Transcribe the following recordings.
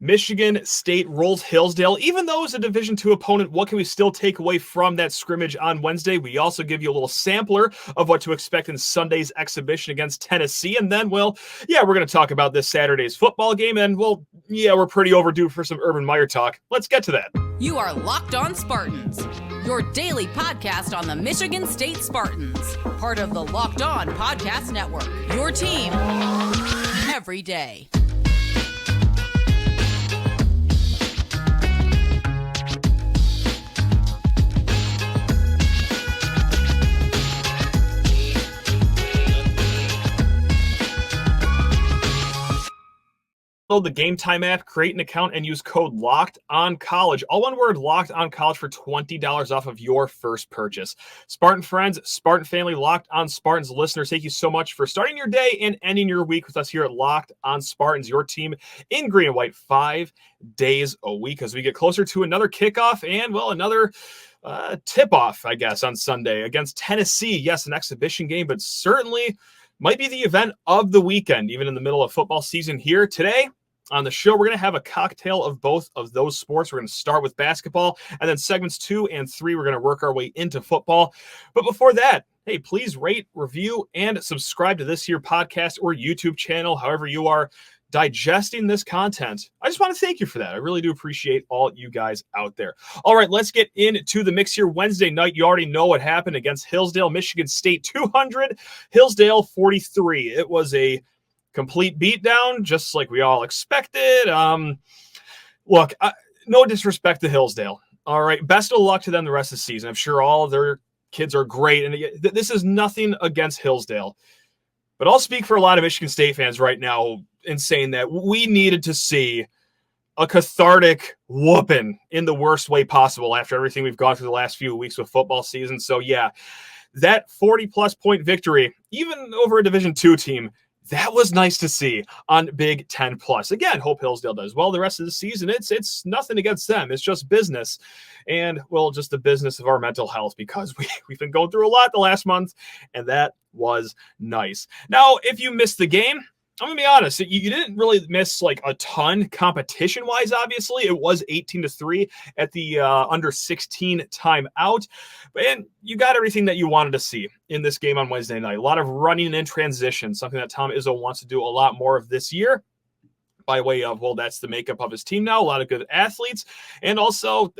Michigan State rolls Hillsdale. Even though it's a Division II opponent, what can we still take away from that scrimmage on Wednesday? We also give you a little sampler of what to expect in Sunday's exhibition against Tennessee. And then, we're going to talk about this Saturday's football game. And, we're pretty overdue for some Urban Meyer talk. Let's get to that. You are Locked On Spartans, your daily podcast on the Michigan State Spartans, part of the Locked On Podcast Network, your team every day. Download the Gametime app, create an account, and use code LOCKEDONCollege. All one word, LOCKEDONCollege, for $20 off of your first purchase. Spartan friends, Spartan family, Locked On Spartans listeners, thank you so much for starting your day and ending your week with us here at Locked On Spartans, your team in green and white 5 days a week as we get closer to another kickoff and, another tip-off, I guess, on Sunday against Tennessee. Yes, an exhibition game, but certainly might be the event of the weekend, even in the middle of football season here. Today on the show, we're going to have a cocktail of both of those sports. We're going to start with basketball, and then segments 2 and 3, we're going to work our way into football. But before that, hey, please rate, review, and subscribe to this here podcast or YouTube channel, however you are digesting this content. I just want to thank you for that. I really do appreciate all you guys out there. All right, let's get into the mix here. Wednesday night, you already know what happened against Hillsdale. Michigan State 200, Hillsdale 43. It was a complete beatdown, just like we all expected. No disrespect to Hillsdale. All right, best of luck to them the rest of the season. I'm sure all of their kids are great, and this is nothing against Hillsdale. But I'll speak for a lot of Michigan State fans right now in saying that we needed to see a cathartic whooping in the worst way possible after everything we've gone through the last few weeks with football season. So, that 40-plus point victory, even over a Division II team, that was nice to see on Big Ten Plus. Again, hope Hillsdale does well the rest of the season. It's nothing against them. It's just business. And, just the business of our mental health, because we've been going through a lot the last month, and that was nice. Now, if you missed the game, I'm going to be honest, you didn't really miss like a ton competition-wise, obviously. It was 18-3 at the under 16 timeout. And you got everything that you wanted to see in this game on Wednesday night. A lot of running and transition, something that Tom Izzo wants to do a lot more of this year. By way of, that's the makeup of his team now. A lot of good athletes. And also,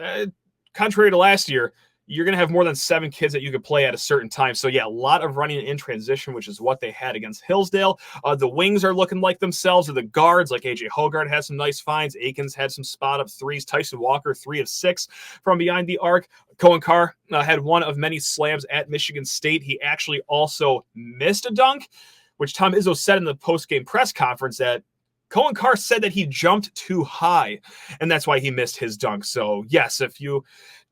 contrary to last year, you're going to have more than 7 kids that you could play at a certain time. So, a lot of running in transition, which is what they had against Hillsdale. The wings are looking like themselves, or the guards, like A.J. Hoggard has some nice finds. Akins had some spot-up threes. Tyson Walker, 3 of 6 from behind the arc. Cohen Carr had one of many slams at Michigan State. He actually also missed a dunk, which Tom Izzo said in the post-game press conference that Cohen Carr said that he jumped too high, and that's why he missed his dunk. So, yes, if you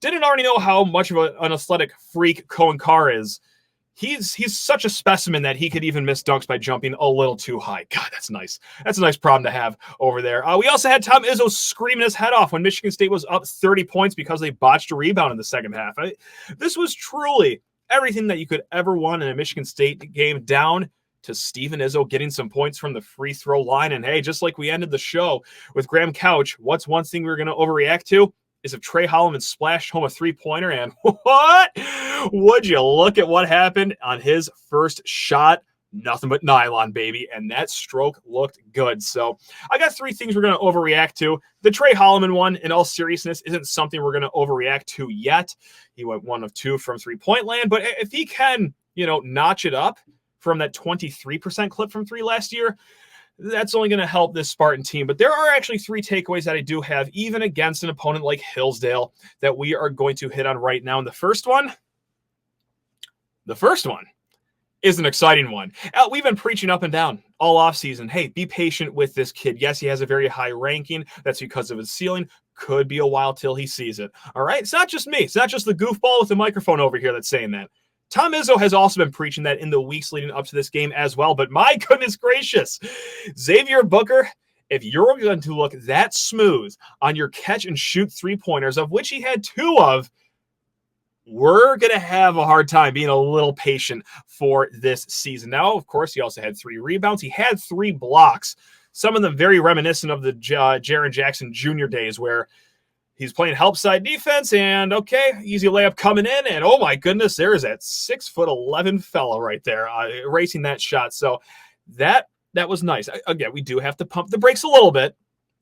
didn't already know how much of an athletic freak Cohen Carr is, he's such a specimen that he could even miss dunks by jumping a little too high. God, that's nice. That's a nice problem to have over there. We also had Tom Izzo screaming his head off when Michigan State was up 30 points because they botched a rebound in the second half. This was truly everything that you could ever want in a Michigan State game, down to Steven Izzo getting some points from the free throw line. And hey, just like we ended the show with Graham Couch, what's one thing we're going to overreact to is if Trey Holloman splashed home a three-pointer, and what? Would you look at what happened on his first shot? Nothing but nylon, baby, and that stroke looked good. So I got 3 things we're going to overreact to. The Trey Holloman one, in all seriousness, isn't something we're going to overreact to yet. He went 1 of 2 from three-point land, but if he can, notch it up from that 23% clip from 3 last year, that's only going to help this Spartan team. But there are actually 3 takeaways that I do have, even against an opponent like Hillsdale, that we are going to hit on right now. And the first one is an exciting one. We've been preaching up and down all offseason. Hey, be patient with this kid. Yes, he has a very high ranking. That's because of his ceiling. Could be a while till he sees it. All right? It's not just me. It's not just the goofball with the microphone over here that's saying that. Tom Izzo has also been preaching that in the weeks leading up to this game as well. But my goodness gracious, Xavier Booker, if you're going to look that smooth on your catch and shoot 3-pointers, of which he had 2 of, we're going to have a hard time being a little patient for this season. Now, of course, he also had 3 rebounds. He had 3 blocks. some of them very reminiscent of the Jaren Jackson Jr. days where he's playing help side defense and, okay, easy layup coming in. And, oh, my goodness, there is that 6'11" fella right there erasing that shot. So that was nice. Again, we do have to pump the brakes a little bit.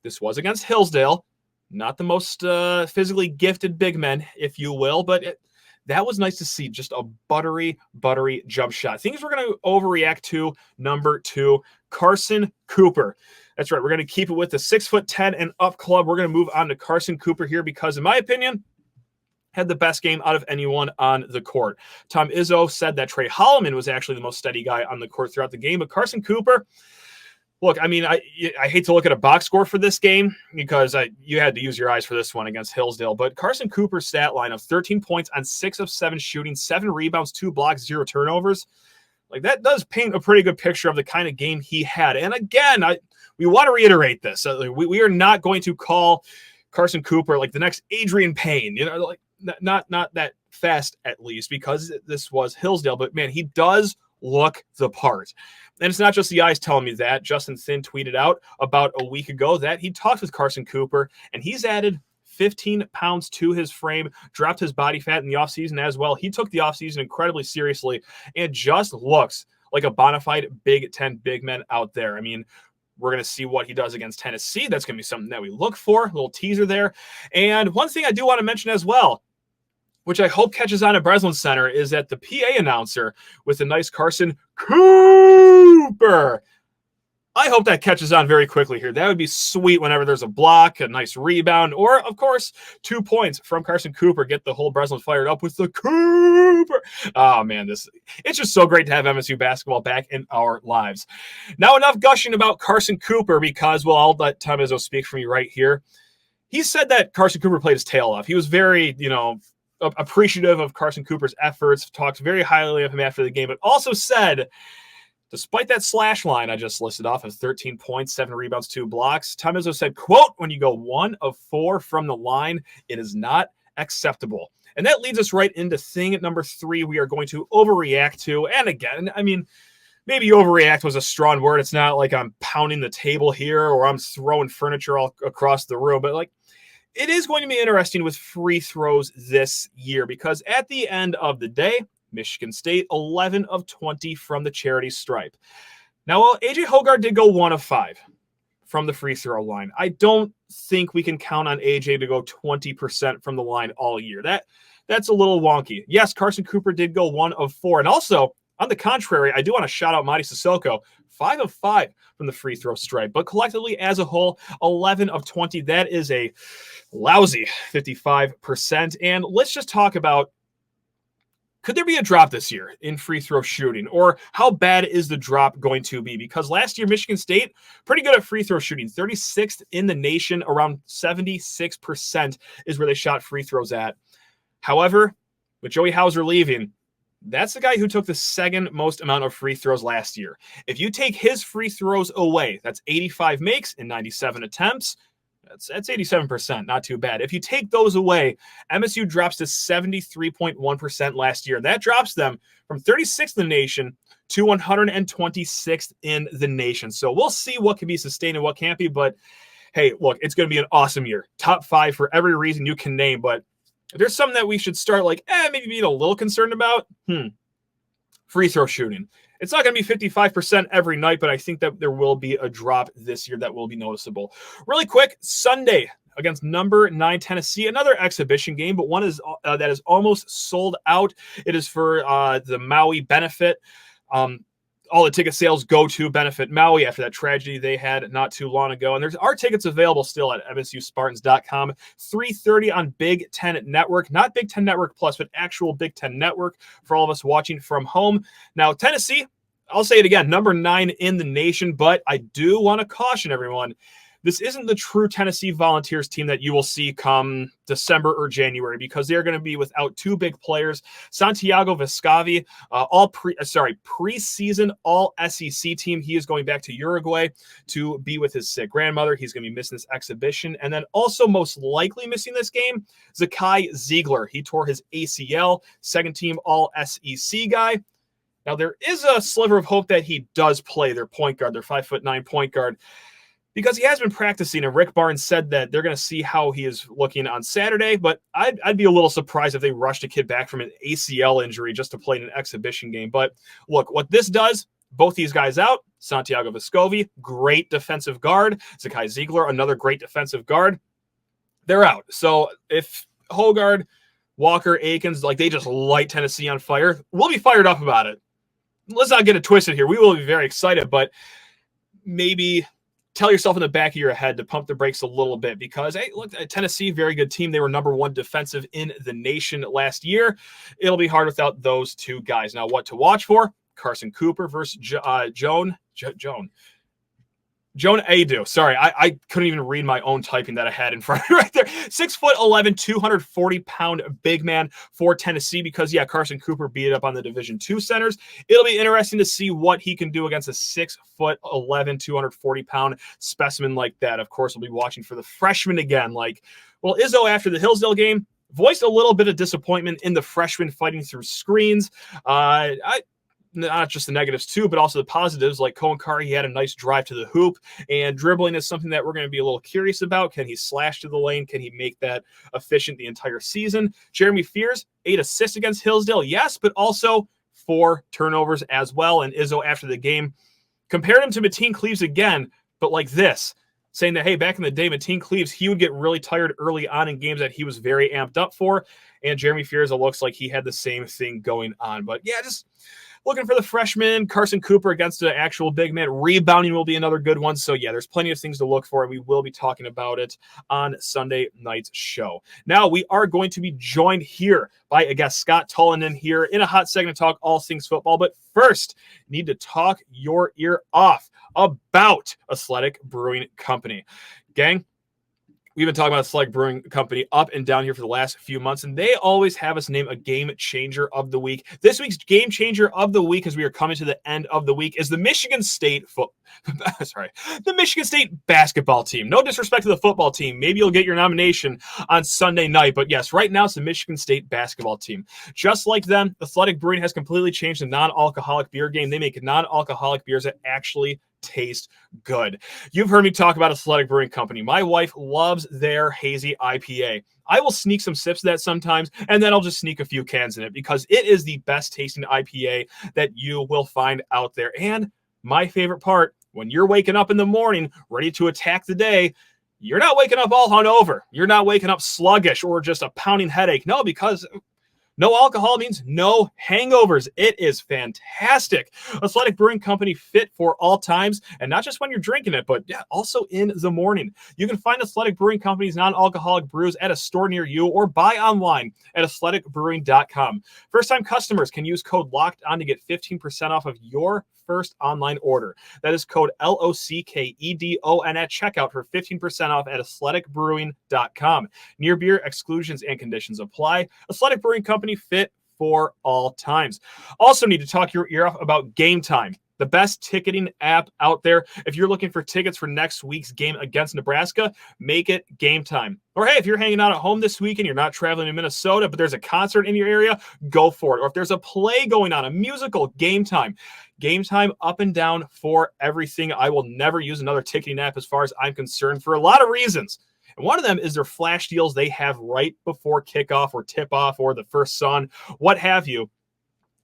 This was against Hillsdale. Not the most physically gifted big men, if you will, but that was nice to see. Just a buttery jump shot. Things we're going to overreact to. Number 2, Carson Cooper. That's right. We're going to keep it with the 6'10" and up club. We're going to move on to Carson Cooper here because, in my opinion, had the best game out of anyone on the court. Tom Izzo said that Trey Holloman was actually the most steady guy on the court throughout the game, but Carson Cooper, look, I mean, I hate to look at a box score for this game because you had to use your eyes for this one against Hillsdale, but Carson Cooper's stat line of 13 points on 6 of 7 shooting, 7 rebounds, 2 blocks, 0 turnovers, like that does paint a pretty good picture of the kind of game he had. And again, we want to reiterate this. We are not going to call Carson Cooper like the next Adrian Payne, like not that fast at least, because this was Hillsdale. But man, he does look the part. And it's not just the eyes telling me that. Justin Thin tweeted out about a week ago that he talked with Carson Cooper, and he's added 15 pounds to his frame, dropped his body fat in the offseason as well. He took the offseason incredibly seriously and just looks like a bona fide Big Ten big man out there. I mean, we're going to see what he does against Tennessee. That's going to be something that we look for. A little teaser there. And one thing I do want to mention as well, which I hope catches on at Breslin Center, is that the PA announcer with the nice Carson Cooper. I hope that catches on very quickly here. That would be sweet whenever there's a block, a nice rebound, or, of course, 2 points from Carson Cooper. Get the whole Breslin fired up with the Cooper. Oh, man, it's just so great to have MSU basketball back in our lives. Now, enough gushing about Carson Cooper because, well, I'll let Tom Izzo speak for me right here. He said that Carson Cooper played his tail off. He was very, appreciative of Carson Cooper's efforts, talked very highly of him after the game, but also said, despite that slash line I just listed off of 13 points, 7 rebounds, 2 blocks, Tom Izzo said, quote, when you go 1 of 4 from the line, it is not acceptable. And that leads us right into thing number 3 we are going to overreact to. And again, I mean, maybe overreact was a strong word. It's not like I'm pounding the table here or I'm throwing furniture all across the room, but it is going to be interesting with free throws this year because at the end of the day, Michigan State, 11 of 20 from the charity stripe. Now, while A.J. Hoggard did go 1 of 5 from the free throw line, I don't think we can count on A.J. to go 20% from the line all year. That's a little wonky. Yes, Carson Cooper did go 1 of 4. And also, on the contrary, I do want to shout out Madi Sissoko, 5 of 5 from the free throw stripe. But collectively, as a whole, 11 of 20. That is a lousy 55%. And let's just talk about, could there be a drop this year in free throw shooting? Or how bad is the drop going to be? Because last year, Michigan State, pretty good at free throw shooting. 36th in the nation, around 76% is where they shot free throws at. However, with Joey Hauser leaving, that's the guy who took the second most amount of free throws last year. If you take his free throws away, that's 85 makes in 97 attempts. That's 87%, not too bad. If you take those away, MSU drops to 73.1% last year. That drops them from 36th in the nation to 126th in the nation. So we'll see what can be sustained and what can't be. But hey, look, it's going to be an awesome year. Top 5 for every reason you can name. But if there's something that we should start maybe being a little concerned about, free throw shooting. It's not going to be 55% every night, but I think that there will be a drop this year that will be noticeable. Really quick, Sunday against number 9 Tennessee, another exhibition game, but one is that is almost sold out. It is for the Maui benefit. All the ticket sales go to benefit Maui after that tragedy they had not too long ago. And there are tickets available still at MSUSpartans.com. 3:30 on Big Ten Network, not Big Ten Network Plus, but actual Big Ten Network for all of us watching from home. Now, Tennessee, I'll say it again, number 9 in the nation, but I do want to caution everyone. This isn't the true Tennessee Volunteers team that you will see come December or January because they're going to be without 2 big players. Santiago Vescavi, preseason all-SEC team. He is going back to Uruguay to be with his sick grandmother. He's going to be missing this exhibition. And then also most likely missing this game, Zakai Ziegler. He tore his ACL, second-team all-SEC guy. Now, there is a sliver of hope that he does play their point guard, their 5'9" point guard. because he has been practicing, and Rick Barnes said that they're going to see how he is looking on Saturday, but I'd be a little surprised if they rushed a kid back from an ACL injury just to play in an exhibition game. But look, what this does, both these guys out. Santiago Vescovi, great defensive guard. Zakai Ziegler, another great defensive guard. They're out. So if Hogard, Walker, Akins, like they just light Tennessee on fire, we'll be fired up about it. Let's not get it twisted here. We will be very excited, but maybe tell yourself in the back of your head to pump the brakes a little bit because, hey, look, Tennessee, very good team. They were number one defensive in the nation last year. It'll be hard without those two guys. Now, what to watch for? Carson Cooper versus Joan Adu. Sorry, I couldn't even read my own typing that I had in front of me right there. 6'11", 240-pound big man for Tennessee because, yeah, Carson Cooper beat it up on the Division II centers. It'll be interesting to see what he can do against a 6'11", 240-pound specimen like that. Of course, we'll be watching for the freshman again. Izzo, after the Hillsdale game, voiced a little bit of disappointment in the freshman fighting through screens. Not just the negatives too, but also the positives. Like Cohen Curry, he had a nice drive to the hoop, and dribbling is something that we're going to be a little curious about. Can he slash to the lane? Can he make that efficient the entire season? Jeremy Fears, 8 assists against Hillsdale, yes, but also 4 turnovers as well. And Izzo, after the game, compared him to Mateen Cleaves again, but like this, saying that, hey, back in the day, Mateen Cleaves, he would get really tired early on in games that he was very amped up for. And Jeremy Fears, it looks like he had the same thing going on. But yeah, just looking for the freshman, Carson Cooper against an actual big man. Rebounding will be another good one. So, yeah, there's plenty of things to look for, and we will be talking about it on Sunday night's show. Now, we are going to be joined here by a guest, Scott Tolonen, here in a hot segment to talk all things football. But first, need to talk your ear off about Athletic Brewing Company. Gang, we've been talking about Athletic Brewing Company up and down here for the last few months, and they always have us name a game changer of the week. This week's game changer of the week, as we are coming to the end of the week, is the Michigan State the Michigan State basketball team. No disrespect to the football team. Maybe you'll get your nomination on Sunday night, but yes, right now it's the Michigan State basketball team. Just like them, Athletic Brewing has completely changed the non-alcoholic beer game. They make non-alcoholic beers that actually taste good. You've heard me talk about Athletic Brewing Company. My wife loves their hazy IPA. I will sneak some sips of that sometimes, and then I'll just sneak a few cans in it because it is the best tasting IPA that you will find out there. And my favorite part, when you're waking up in the morning, ready to attack the day, you're not waking up all hungover. You're not waking up sluggish or just a pounding headache. No, because no alcohol means no hangovers. It is fantastic. Athletic Brewing Company, fit for all times, and not just when you're drinking it, but yeah, also in the morning. You can find Athletic Brewing Company's non-alcoholic brews at a store near you or buy online at athleticbrewing.com. First-time customers can use code LOCKEDON to get 15% off of your first online order. That is code LOCKEDON at checkout for 15% off at athleticbrewing.com. Near beer exclusions and conditions apply. Athletic Brewing Company, fit for all times. Also need to talk your ear off about Gametime, the best ticketing app out there. If you're looking for tickets for next week's game against Nebraska, make it Gametime. Or hey, if you're hanging out at home this weekend, you're not traveling to Minnesota, but there's a concert in your area, go for it. Or if there's a play going on, a musical, Gametime. Gametime up and down for everything. I will never use another ticketing app as far as I'm concerned for a lot of reasons. And one of them is their flash deals they have right before kickoff or tip-off or the first sun, what have you.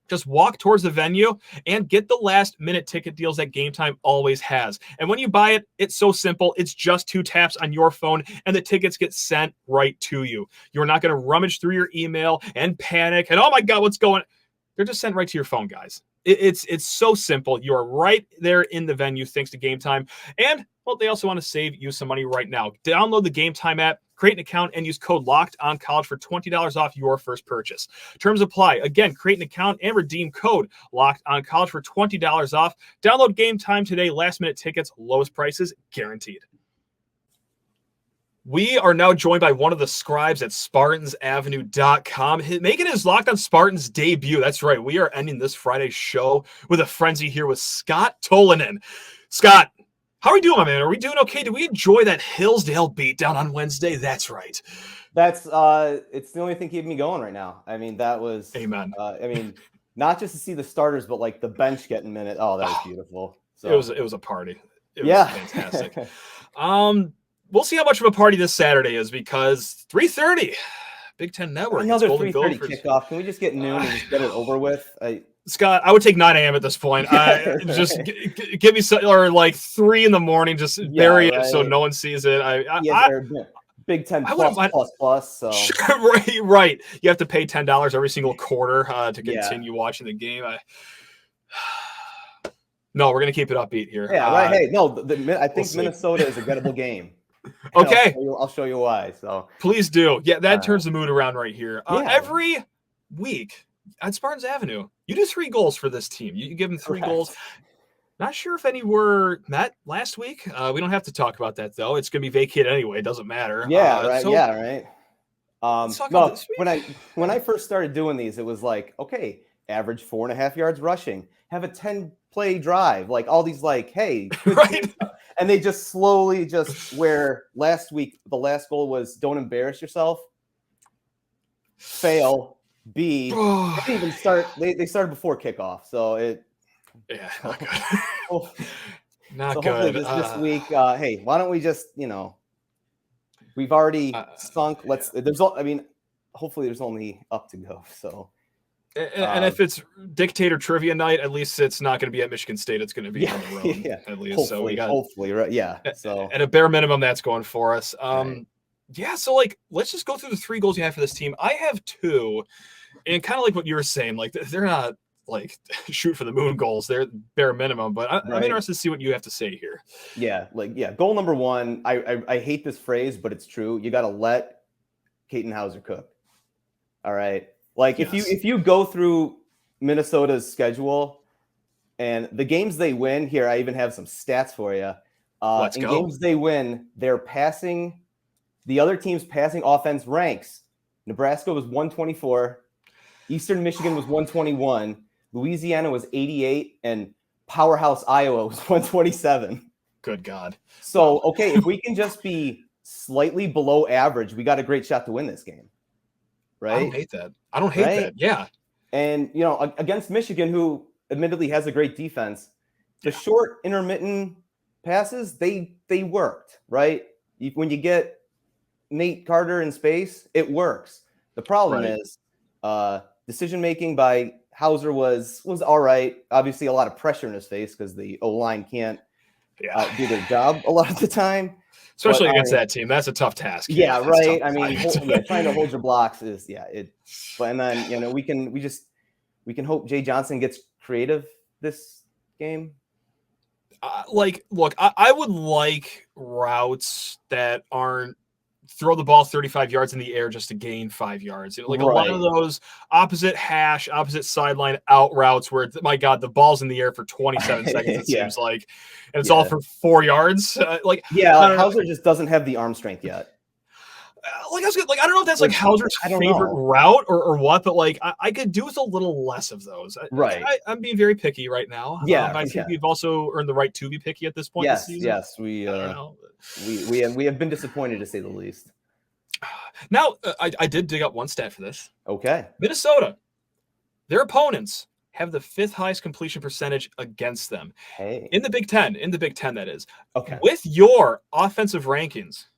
Just walk towards the venue and get the last-minute ticket deals that Gametime always has. And when you buy it, it's so simple. It's just 2 taps on your phone, and the tickets get sent right to you. You're not going to rummage through your email and panic, and oh my God, what's going on? They're just sent right to your phone, guys. It's so simple. You're right there in the venue thanks to Gametime. And, well, they also want to save you some money right now. Download the Gametime app, create an account, and use code LOCKEDONCollege for $20 off your first purchase. Terms apply. Again, create an account and redeem code LOCKEDONCollege for $20 off. Download Gametime today. Last-minute tickets, lowest prices guaranteed. We are now joined by one of the scribes at SpartansAvenue.com, making his Locked on Spartans debut. That's right. We are ending this Friday's show with a frenzy here with Scott Tolonen. Scott, how are we doing, my man? Are we doing okay? Did we enjoy that Hillsdale beatdown on Wednesday? That's right. That's it's the only thing keeping me going right now. I mean, that was amen. Not just to see the starters, but like the bench getting minute. Oh, that was beautiful. So it was a party. It was fantastic. We'll see how much of a party this Saturday is because 3:30, Big Ten Network. Another 3:30 kickoff. Can we just get noon and just get it over with? Scott, I would take 9 a.m. at this point. Just give me some, or like 3 in the morning. Just bury it so no one sees it. Big Ten plus. So right. You have to pay $10 every single quarter to continue watching the game. No, we're gonna keep it upbeat here. Yeah, right. Hey, no, I think Minnesota is a gettable game. Okay, I'll show you why. So please do. Yeah, that turns the mood around right here. Every week at Spartans Avenue, you do 3 goals for this team. You give them 3 goals. Not sure if any were met last week. We don't have to talk about that though. It's gonna be vacated anyway. It doesn't matter. Yeah, right. Yeah, right. No, when I first started doing these, it was like, okay, average 4.5 yards rushing, have a 10-play drive, like all these, like, hey, right. And they just slowly where last week the last goal was don't embarrass yourself, fail, B. They didn't even start. They started before kickoff, so not good. Not so good. Hopefully this week, hey, why don't we just, we've already sunk. Hopefully there's only up to go. So, and if it's dictator trivia night, at least it's not going to be at Michigan State. It's going to be on the road, at least. Hopefully, so we got hopefully, right? Yeah. So at a bare minimum, that's going for us. Right. Yeah. So let's just go through the 3 goals you have for this team. I have 2, and kind of like what you were saying, like they're not like shoot for the moon goals. They're bare minimum, but I'm interested to see what you have to say here. Yeah. Goal number 1. I hate this phrase, but it's true. You got to let Katin Hauser cook. All right. If you go through Minnesota's schedule and the games they win here, I even have some stats for you. Let's go. Games they win, the other team's passing offense ranks. Nebraska was 124. Eastern Michigan was 121. Louisiana was 88, and powerhouse Iowa was 127. Good God. So, okay, if we can just be slightly below average, we got a great shot to win this game. Right? I don't hate that. Yeah. And, against Michigan, who admittedly has a great defense, the short intermittent passes, they worked, right? When you get Nate Carter in space, it works. The problem is decision-making by Hauser was all right. Obviously, a lot of pressure in his face because the O-line can't do their job a lot of the time. Especially against that team. That's a tough task. Yeah, right. I mean, trying to hold your blocks is, and then, we can hope Jay Johnson gets creative this game. Look, I would like routes that aren't throw the ball 35 yards in the air just to gain 5 yards. A lot of those opposite hash, opposite sideline out routes where, my God, the ball's in the air for 27 seconds, it seems like, and it's all for 4 yards. Hauser just doesn't have the arm strength yet. I don't know if that's Hauser's favorite route or what, but I could do with a little less of those. Right. I'm being very picky right now. Yeah. I think we've also earned the right to be picky at this point this season. Yes. We have been disappointed, to say the least. Now, I did dig up one stat for this. Okay. Minnesota, their opponents have the 5th highest completion percentage against them. Hey. In the Big Ten, that is. Okay. With your offensive rankings,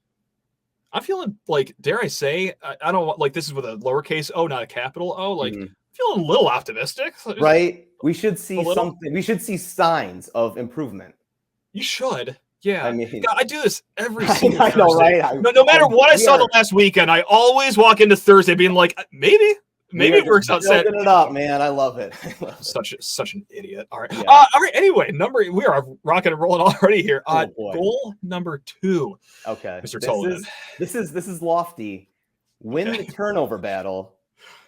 I'm feeling dare I say, I don't want, this is with a lowercase O, not a capital O, feeling a little optimistic. Right. We should see something. We should see signs of improvement. You should. Yeah. I mean, I do this every single Thursday. I know, right? No matter what I saw the last weekend, I always walk into Thursday being like, maybe it works out. Building it up, man. I love it. Such an idiot. All right. Yeah. All right. Anyway, we are rocking and rolling already here. Goal number 2. Okay. Mr. Tolonen. This is lofty. Win the turnover battle.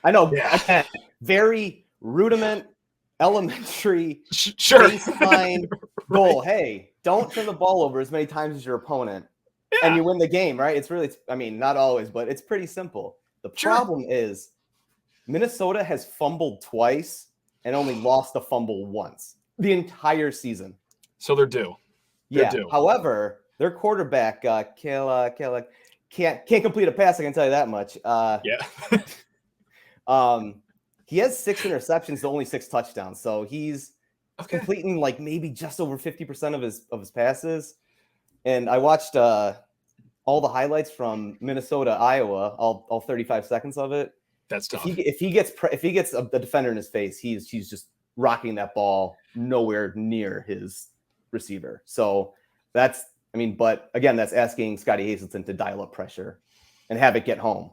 I know. Yeah. Very rudiment, elementary, baseline goal. Hey, don't turn the ball over as many times as your opponent, and you win the game. Right? It's really. Not always, but it's pretty simple. The problem is, Minnesota has fumbled twice and only lost a fumble once the entire season. So they're due. They're due. However, their quarterback, Kala, can't complete a pass. I can tell you that much. He has 6 interceptions to only 6 touchdowns. So he's completing like maybe just over 50% of his passes. And I watched all the highlights from Minnesota, Iowa, all 35 seconds of it. That's tough. If he gets a defender in his face, he's just rocking that ball nowhere near his receiver. So but again, that's asking Scotty Hazelton to dial up pressure and have it get home.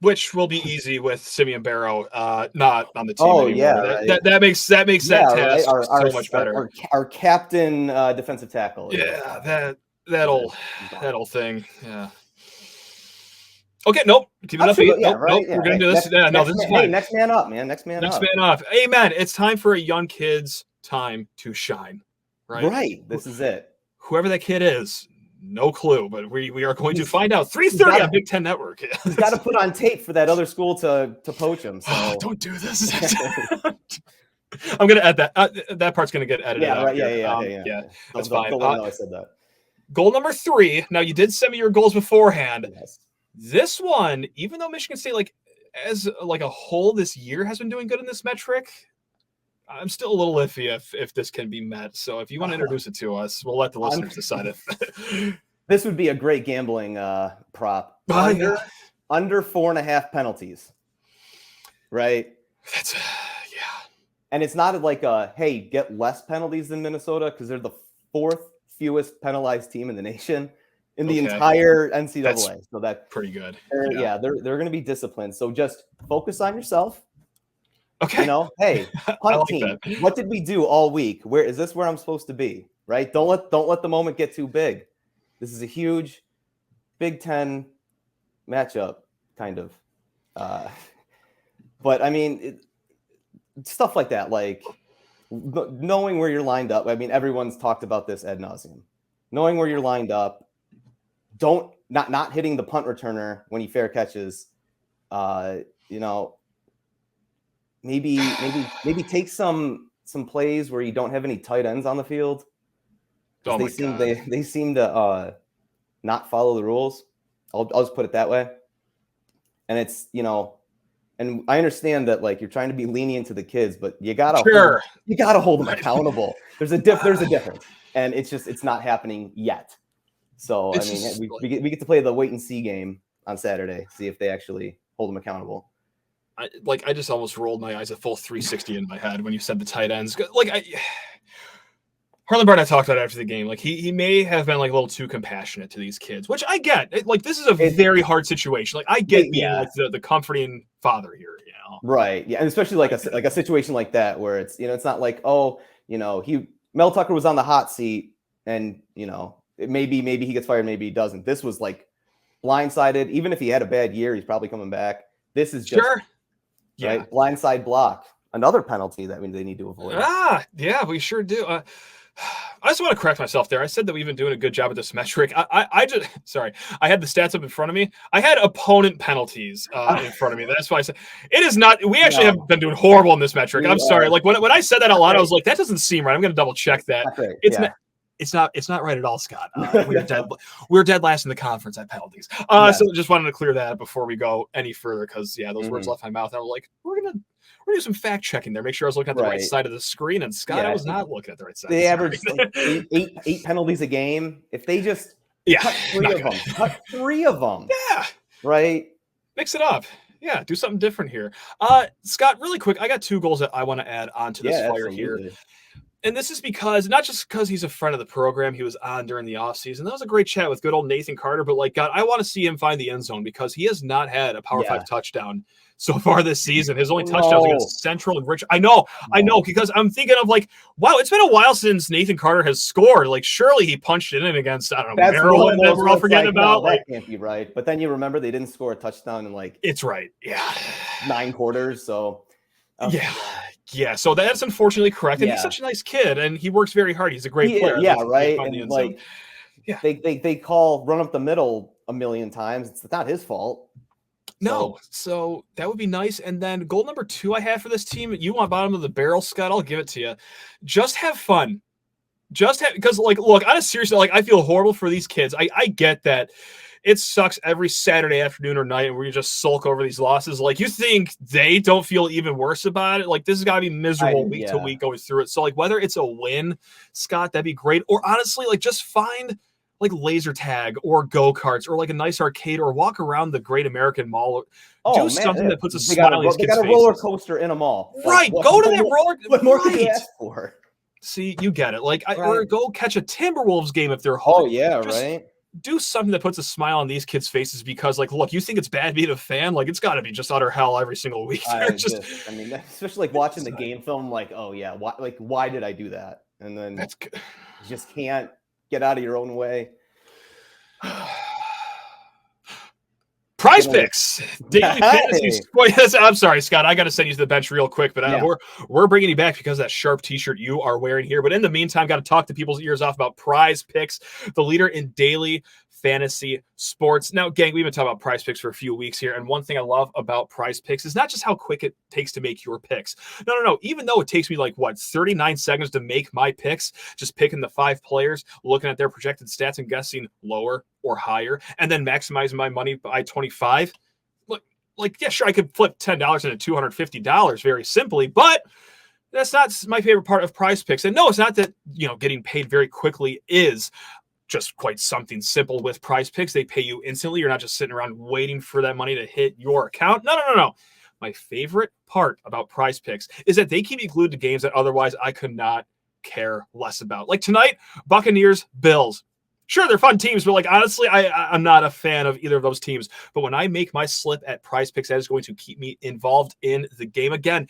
Which will be easy with Simeon Barrow not on the team anymore. Yeah, that makes that task so much better. Our captain defensive tackle. Yeah, that old thing. Yeah. Okay, nope. Keep it up. Nope, we're gonna do this. This is fine. Next man up, man. Next man up. Amen. It's time for a young kid's time to shine. Right. This is it. Whoever that kid is, no clue, but we are going to find out. 3:30 on Big Ten Network. He's got to put on tape for that other school to poach him. So don't do this. I'm gonna add that. That part's gonna get edited out. Right. Yeah. That's fine. I said that. Goal number 3. Now you did send me your goals beforehand. Yes. This one, even though Michigan State, as a whole this year has been doing good in this metric, I'm still a little iffy if this can be met. So if you want to introduce it to us, we'll let the listeners decide if this would be a great gambling prop. Under 4.5 penalties. Right? That's And it's not like get less penalties than Minnesota, because they're the 4th fewest penalized team in the nation. In the entire NCAA. That's so that's pretty good. They're going to be disciplined. So just focus on yourself. Okay. Hey, punt team, what did we do all week? Where I'm supposed to be? Right? Don't let the moment get too big. This is a huge Big Ten matchup, kind of. But I mean, stuff like that, like knowing where you're lined up. I mean, everyone's talked about this ad nauseum. Knowing where you're lined up. Not hitting the punt returner when he fair catches. Maybe take some plays where you don't have any tight ends on the field. They seem to not follow the rules. I'll just put it that way. And it's and I understand that you're trying to be lenient to the kids, but you gotta hold them accountable. There's a difference, and it's not happening yet. So we get to play the wait and see game on Saturday, see if they actually hold them accountable. I just almost rolled my eyes a full 360 in my head when you said the tight ends. Harlan Barnett talked about it after the game. He may have been a little too compassionate to these kids, which I get. This is a very hard situation. I get being the comforting father here. Right. Yeah, and especially a situation like that where it's it's not Mel Tucker was on the hot seat and maybe he gets fired, maybe he doesn't. This was blindsided. Even if he had a bad year, he's probably coming back. This is just right. Blindside block, another penalty that they need to avoid. Yeah, we sure do. I just want to correct myself there. I said that we've been doing a good job at this metric. I had the stats up in front of me. I had opponent penalties in front of me. That's why I said it is not. We actually have been doing horrible in this metric. I'm sorry. When I said that out loud, I was like, that doesn't seem right. I'm going to double check that. It's not right at all, Scott. We're dead last in the conference at penalties. So just wanted to clear that up before we go any further, because those words left my mouth. I was like, we're gonna do some fact checking there. Make sure I was looking at the right side of the screen. And Scott, I was not looking at the right side. They average eight penalties a game. If they just cut 3 of them. Yeah. Right. Mix it up. Yeah, do something different here. Scott, really quick, I got 2 goals that I want to add onto this fire here. And this is not just because he's a friend of the program. He was on during the offseason. That was a great chat with good old Nathan Carter. But God, I want to see him find the end zone, because he has not had a Power 5 touchdown so far this season. His only touchdowns against Central and Rich. I know, because I'm thinking of wow, it's been a while since Nathan Carter has scored. Surely he punched it in against, I don't know, Maryland that we're all forgetting about. No, that can't be right. But then you remember they didn't score a touchdown in it's right. Yeah. 9 quarters. So yeah, so that's unfortunately correct. And he's such a nice kid, and he works very hard. He's a great player. Yeah, right. And they call run up the middle a million times. It's not his fault. No, so that would be nice. And then goal number 2 I have for this team, you want bottom of the barrel, Scott, I'll give it to you. Just have fun. Because look, on a serious note, I feel horrible for these kids. I get that it sucks every Saturday afternoon or night, and we just sulk over these losses. Like, you think they don't feel even worse about it? Like, this has got to be miserable week to week going through it. So, like, whether it's a win, Scott, that'd be great. Or honestly, like, just find like laser tag or go-karts or like a nice arcade or walk around the Great American Mall. Do something that puts a smile on these kids' faces. They got a roller coaster in a mall. Right. Go to that roller. What more could you ask for? See, you get it. Like, or go catch a Timberwolves game if they're home. Oh, yeah, right. Do something that puts a smile on these kids' faces, because, like, look, you think it's bad being a fan? Like, it's got to be just utter hell every single week. I mean, especially like watching the game film, like, oh yeah, why did I do that? And then you just can't get out of your own way. PrizePicks, daily fantasy. I'm sorry, Scott. I got to send you to the bench real quick, but we're bringing you back because of that sharp T-shirt you are wearing here. But in the meantime, got to talk to people's ears off about PrizePicks, the leader in daily fantasy sports. Now, gang, we've been talking about PrizePicks for a few weeks here, and one thing I love about PrizePicks is not just how quick it takes to make your picks. No. Even though it takes me like 39 seconds to make my picks, just picking the 5 players, looking at their projected stats and guessing lower or higher, and then maximizing my money by 25. Like, yeah, sure, I could flip $10 into $250 very simply, but that's not my favorite part of PrizePicks. And no, it's not that, getting paid very quickly is just quite something simple with PrizePicks. They pay you instantly. You're not just sitting around waiting for that money to hit your account. No. My favorite part about PrizePicks is that they keep me glued to games that otherwise I could not care less about. Like tonight, Buccaneers, Bills. Sure, they're fun teams, but like honestly, I'm not a fan of either of those teams. But when I make my slip at PrizePicks, that is going to keep me involved in the game. Again,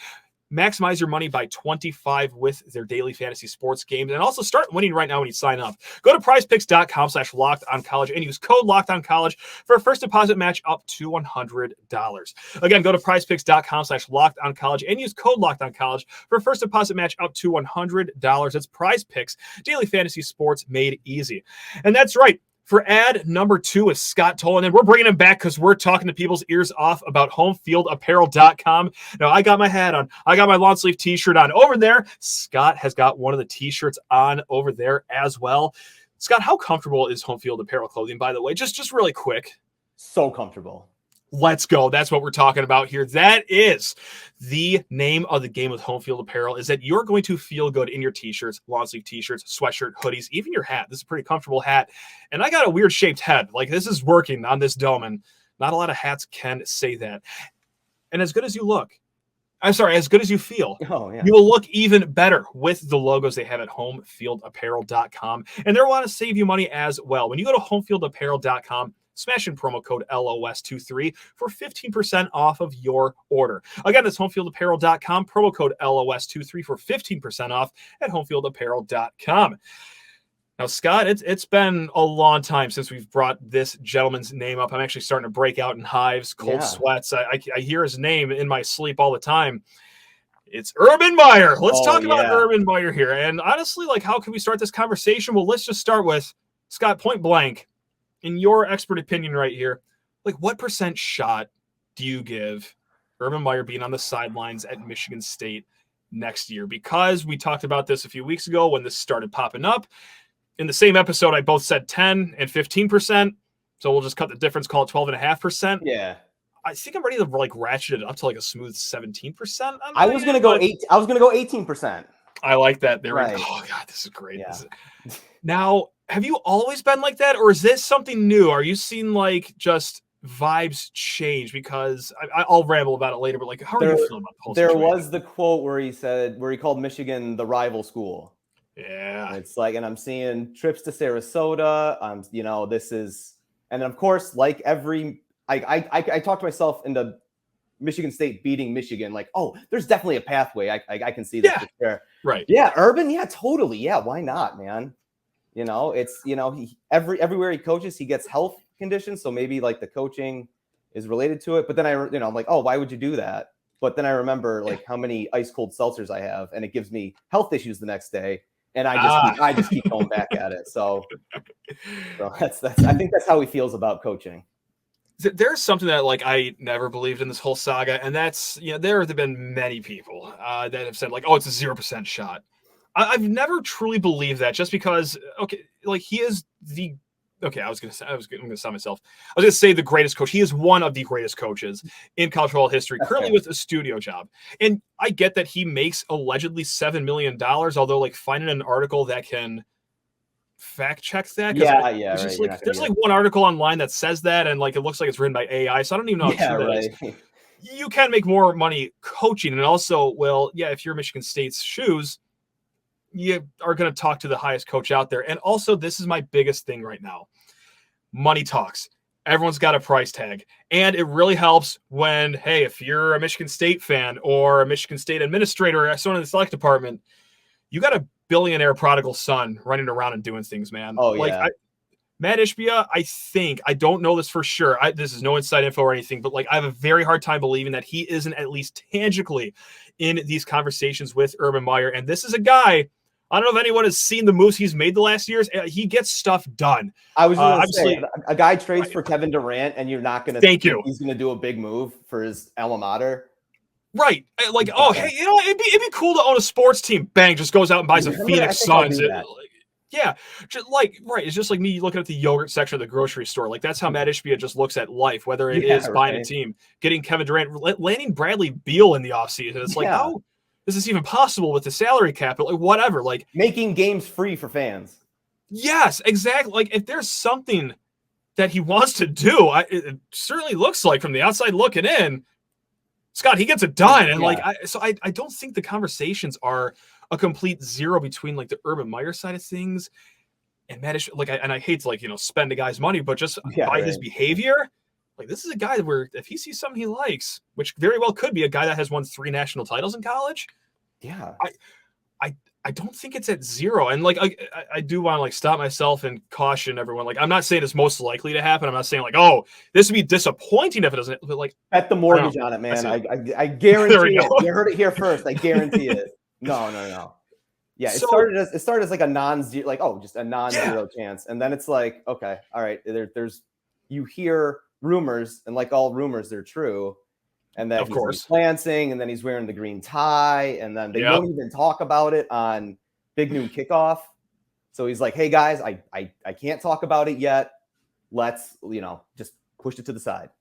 maximize your money by 25 with their daily fantasy sports games, and also start winning right now when you sign up. Go to prizepicks.com/lockedoncollege and use code LOCKEDONCollege for a first deposit match up to $100. Again, go to prizepicks.com/lockedoncollege and use code LOCKEDONCollege for a first deposit match up to $100. That's PrizePicks, daily fantasy sports made easy. And that's right. For ad number 2 is Scott Tolonen. We're bringing him back because we're talking to people's ears off about homefieldapparel.com. Now, I got my hat on. I got my long sleeve T-shirt on. Over there, Scott has got one of the T-shirts on over there as well. Scott, how comfortable is Home Field Apparel clothing, by the way? Just really quick. So comfortable. Let's go. That's what we're talking about here. That is the name of the game with Home Field Apparel, is that you're going to feel good in your T-shirts, long sleeve T-shirts, sweatshirt, hoodies, even your hat. This is a pretty comfortable hat. And I got a weird shaped head. Like, this is working on this dome, and not a lot of hats can say that. And as good as you look, as good as you feel, you will look even better with the logos they have at homefieldapparel.com. And they'll want to save you money as well. When you go to homefieldapparel.com, smash in promo code LOS23 for 15% off of your order. Again, that's homefieldapparel.com, promo code LOS23 for 15% off at homefieldapparel.com. Now, Scott, it's been a long time since we've brought this gentleman's name up. I'm actually starting to break out in hives, cold sweats. I hear his name in my sleep all the time. It's Urban Meyer. Let's talk about Urban Meyer here. And honestly, like, how can we start this conversation? Well, let's just start with, Scott, point blank, in your expert opinion right here, like, what % shot do you give Urban Meyer being on the sidelines at Michigan State next year? Because we talked about this a few weeks ago when this started popping up. In the same episode, I both said 10 and 15%. So we'll just cut the difference, call it 12.5%. Yeah. I think I'm ready to like ratchet it up to like a smooth 17%. I was gonna go 18%. I like that. There right. we go. Oh God, this is great. Yeah. Now, have you always been like that, or is this something new? Are you seeing like just vibes change? Because I'll ramble about it later, but like, how are you feeling about the whole situation? There was the quote where he called Michigan the rival school. Yeah. And it's like, and I'm seeing trips to Sarasota. This is, and then of course, like I talked myself into Michigan State beating Michigan. Like, oh, there's definitely a pathway. I can see this there. Right. Yeah. Urban. Yeah, totally. Yeah. Why not, man? It's, everywhere he coaches, he gets health conditions. So maybe like the coaching is related to it. But then I'm like, oh, why would you do that? But then I remember like how many ice cold seltzers I have, and it gives me health issues the next day. And I just keep going back at it. So that's I think that's how he feels about coaching. There's something that like I never believed in this whole saga, and that's there have been many people that have said like, oh, it's a 0% shot. I've never truly believed that, just because like he is the okay, I'm going to stop myself. I was going to say the greatest coach. He is one of the greatest coaches in college football history, currently with a studio job. And I get that he makes allegedly $7 million, although like finding an article that can fact check that. Yeah. Just like, there's like one article online that says that, and like it looks like it's written by AI. So I don't even know how true that is. You can make more money coaching. And also, well, yeah, if you're Michigan State's shoes, you are going to talk to the highest coach out there. And also, this is my biggest thing right now. Money talks. Everyone's got a price tag. And it really helps when, hey, if you're a Michigan State fan or a Michigan State administrator or someone in the select department, you got a billionaire prodigal son running around and doing things, man. Oh, yeah. Matt Ishbia, I don't know this for sure. This is no inside info or anything, but like I have a very hard time believing that he isn't at least tangibly in these conversations with Urban Meyer. And this is a guy, I don't know if anyone has seen the moves he's made the last years. He gets stuff done. I was going to say, a guy trades for Kevin Durant, and you're not going to think he's going to do a big move for his alma mater. Right. Like, oh, hey, you know, it'd be cool to own a sports team. Bang, just goes out and buys a Phoenix Suns. Yeah, just like, right. It's just like me looking at the yogurt section of the grocery store. Like, that's how Matt Ishbia just looks at life, whether it is buying a team, getting Kevin Durant, landing Bradley Beal in the offseason. It's like, oh, is this even possible with the salary cap? Like, whatever. Like, making games free for fans. Yes, exactly. Like, if there's something that he wants to do, it certainly looks like from the outside looking in, Scott, he gets it done. And I don't think the conversations are a complete zero between like the Urban Meyer side of things and Matt Ishbia. I hate to like, you know, spend a guy's money, but just by his behavior, like this is a guy where if he sees something he likes, which very well could be a guy that has won 3 national titles in college. Yeah. I don't think it's at zero. And like, I do want to like stop myself and caution everyone. Like, I'm not saying it's most likely to happen. I'm not saying like, oh, this would be disappointing if it doesn't, but like bet the mortgage on it, man. I guarantee it. You heard it here first. I guarantee it. No. Yeah. It started as like a non-zero, like, oh, just a non-zero chance. And then it's like, okay, all right. There's, you hear rumors, and like all rumors, they're true. And then he's lancing, and then he's wearing the green tie, and then they don't even talk about it on Big Noon Kickoff. So he's like, "Hey guys, I can't talk about it yet. Let's, you know, just push it to the side."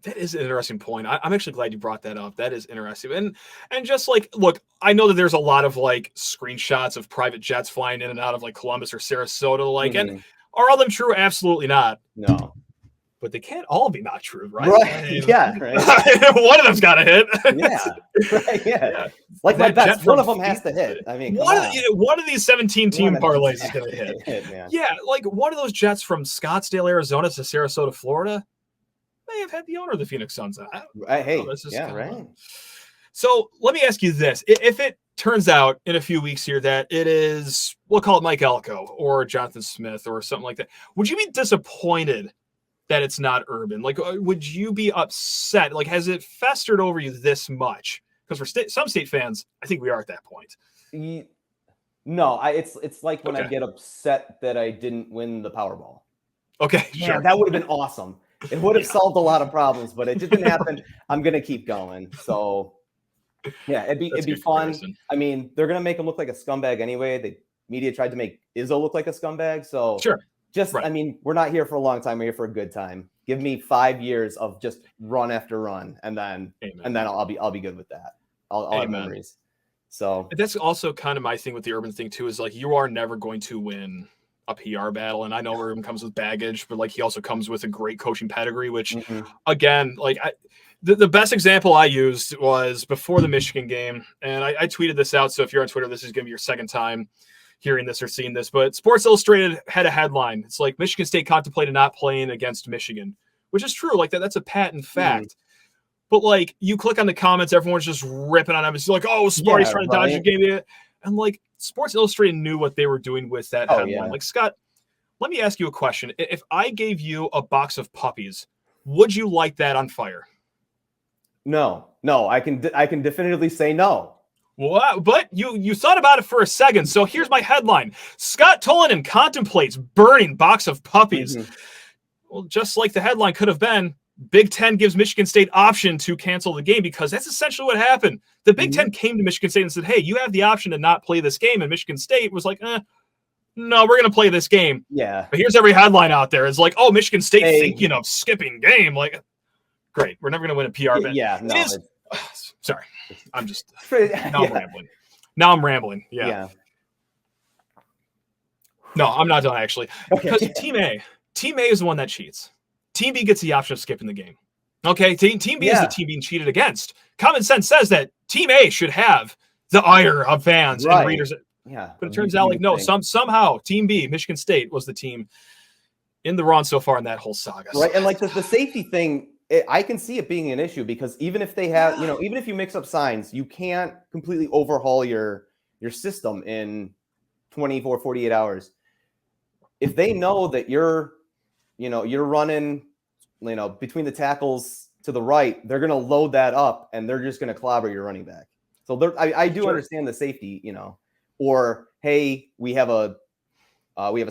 That is an interesting point. I'm actually glad you brought that up. That is interesting. And just like, look, I know that there's a lot of like screenshots of private jets flying in and out of like Columbus or Sarasota, like, and are all of them true? Absolutely not. No. But they can't all be not true, right? Right. Yeah. Right. One of them's got to hit. Yeah. Like my bets, one of them has to hit. I mean, one of these 17-team parlays is going to hit. Man. Yeah, like one of those jets from Scottsdale, Arizona to Sarasota, Florida, may have had the owner of the Phoenix Suns. Right. So let me ask you this: if it turns out in a few weeks here that it is, we'll call it Mike Elko or Jonathan Smith or something like that, would you be disappointed that it's not Urban? Like, would you be upset? Like, has it festered over you this much? Because for some state fans, I think we are at that point. No, it's like when I get upset that I didn't win the Powerball. Okay, sure. That would have been awesome. It would have solved a lot of problems, but it didn't happen. I'm gonna keep going. So, yeah, it'd be fun. I mean, they're gonna make him look like a scumbag anyway. The media tried to make Izzo look like a scumbag. So sure. I mean, we're not here for a long time. We're here for a good time. Give me 5 years of just run after run, and then I'll be good with that. I'll have memories. So that's also kind of my thing with the Urban thing too. Is like you are never going to win a PR battle, and I know Urban comes with baggage, but like he also comes with a great coaching pedigree. Which, again, like the best example I used was before the Michigan game, and I tweeted this out. So if you're on Twitter, this is going to be your second time hearing this or seeing this, but Sports Illustrated had a headline. It's like Michigan State contemplated not playing against Michigan, which is true. Like that's a patent fact. But like you click on the comments, everyone's just ripping on him. It's like, oh, Sparty's trying to dodge the game. And like Sports Illustrated knew what they were doing with that headline. Like, Scott, let me ask you a question. If I gave you a box of puppies, would you light that on fire? No, I can definitively say no. Well, but you thought about it for a second. So here's my headline. Scott Tolonen contemplates burning box of puppies. Well, just like the headline could have been, Big Ten gives Michigan State option to cancel the game, because that's essentially what happened. The Big Ten came to Michigan State and said, hey, you have the option to not play this game. And Michigan State was like, no, we're going to play this game. Yeah. But here's every headline out there. It's like, oh, Michigan State thinking of skipping game. Like, great. We're never going to win a PR event. Yeah, no. It is. Sorry. I'm just. Now I'm rambling. Now I'm rambling. Yeah. No, I'm not done, actually. Because Team A is the one that cheats. Team B gets the option of skipping the game. Okay? Team B is the team being cheated against. Common sense says that Team A should have the ire of fans and readers. Yeah. But it turns out, like, no, somehow Team B, Michigan State, was the team in the run so far in that whole saga. Right. And like the safety thing, I can see it being an issue because even if they have, even if you mix up signs, you can't completely overhaul your system in 24, 48 hours. If they know that you're running, between the tackles to the right, they're going to load that up and they're just going to clobber your running back. So I do understand the safety, or, hey, we have a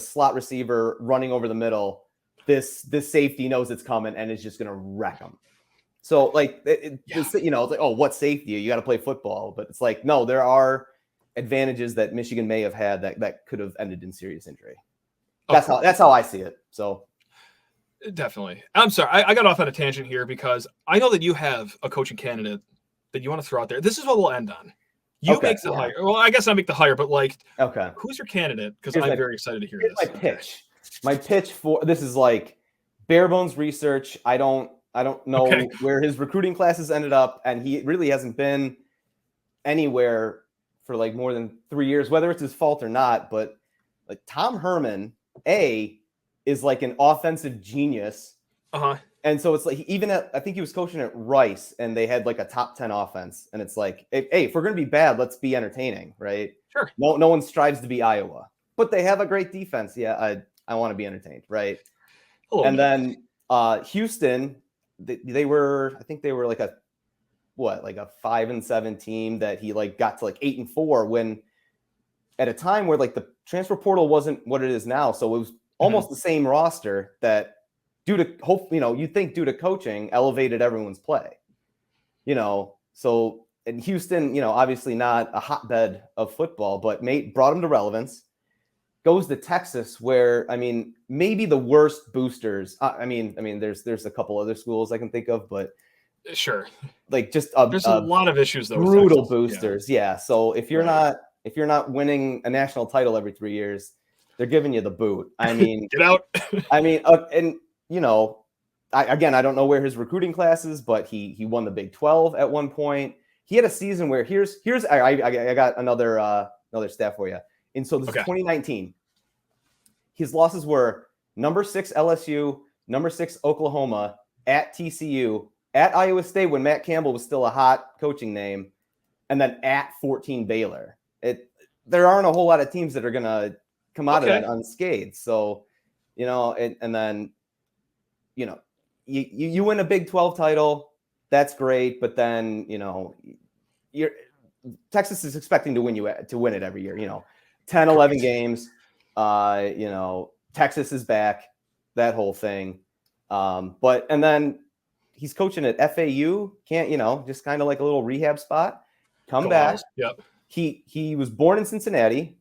slot receiver running over the middle. This safety knows it's coming and is just going to wreck them. So like, it's like, oh, what safety? You got to play football. But it's like, no, there are advantages that Michigan may have had that could have ended in serious injury. That's how I see it. So definitely. I'm sorry. I got off on a tangent here because I know that you have a coaching candidate that you want to throw out there. This is what we'll end on. You make the hire. Well, I guess I make the hire, but like, who's your candidate? Because I'm very excited to hear this. My pitch for this is like bare bones research. I don't know where his recruiting classes ended up, and he really hasn't been anywhere for like more than 3 years, whether it's his fault or not. But like Tom Herman, is like an offensive genius. And so it's like, I think he was coaching at Rice and they had like a top 10 offense. And it's like, hey, if we're going to be bad, let's be entertaining, right? Sure. No one strives to be Iowa, but they have a great defense. Yeah, I want to be entertained, right? Then Houston, they were like a 5-7 team that he like got to like 8-4 when at a time where like the transfer portal wasn't what it is now. So it was almost the same roster that due to coaching elevated everyone's play, so in Houston, obviously not a hotbed of football, but brought him to relevance, goes to Texas where, maybe the worst boosters. There's a couple other schools I can think of, but sure. Like just there's a lot of issues though. Brutal boosters. Yeah. So if you're not winning a national title every 3 years, they're giving you the boot. Get out. I don't know where his recruiting class is, but he won the Big 12 at one point. He had a season where I got another stat for you. And so this is 2019. His losses were number 6 LSU, number 6 Oklahoma, at TCU, at Iowa State when Matt Campbell was still a hot coaching name, and then at 14 Baylor. There aren't a whole lot of teams that are gonna come out of that unscathed. So, and then, you win a Big 12 title, that's great. But then, Texas is expecting to win it every year, 10, 11 games, Texas is back, that whole thing. And then he's coaching at FAU, can't, just kind of like a little rehab spot, come back. Yep. He was born in Cincinnati,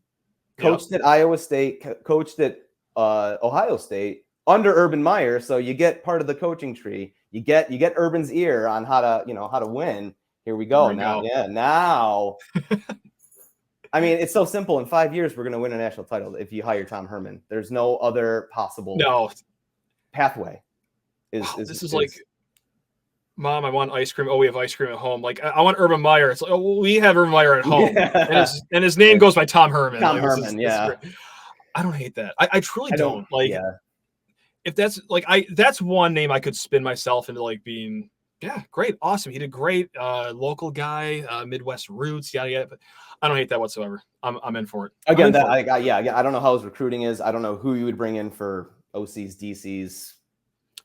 coached at Iowa State, coached at Ohio State under Urban Meyer. So you get part of the coaching tree. You get Urban's ear on how to win. Here we go. Now. It's so simple. In 5 years, we're going to win a national title if you hire Tom Herman. There's no other possible pathway. This is like, Mom, I want ice cream. Oh, we have ice cream at home. Like, I want Urban Meyer. It's like, oh, we have Urban Meyer at home. Yeah. And his name goes by Tom Herman. I don't hate that. I truly don't. If that's like, that's one name I could spin myself into like being, great. Awesome. He did great. Local guy, Midwest roots, yada, yada. But I don't hate that whatsoever. I'm in for it. Again, I don't know how his recruiting is. I don't know who you would bring in for OCs, DCs.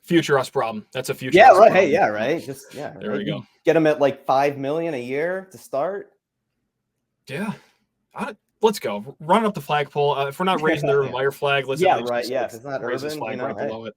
Future us problem. That's a future. Yeah, right. Hey, yeah, right. Just there we go. Get them at like $5 million a year to start. Yeah, let's go. Run up the flagpole. If we're not raising the Urban Meyer flag, let's it's not raise this Urban, flag right below it.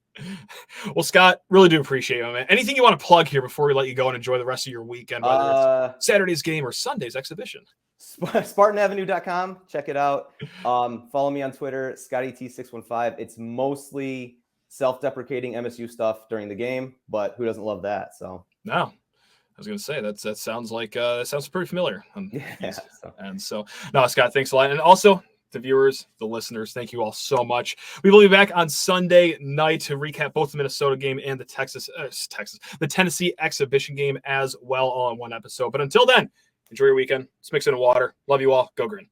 Well, Scott, really do appreciate it, man. Anything you want to plug here before we let you go and enjoy the rest of your weekend, whether it's Saturday's game or Sunday's exhibition? SpartanAvenue.com. Check it out. Follow me on Twitter, ScottyT615. It's mostly self-deprecating MSU stuff during the game, but who doesn't love that? So no, I was going to say that sounds like that sounds pretty familiar. And so no, Scott, thanks a lot. And also the viewers, the listeners, thank you all so much. We will be back on Sunday night to recap both the Minnesota game and the Tennessee exhibition game as well, all in one episode. But until then, enjoy your weekend. Let's mix it in water. Love you all. Go green.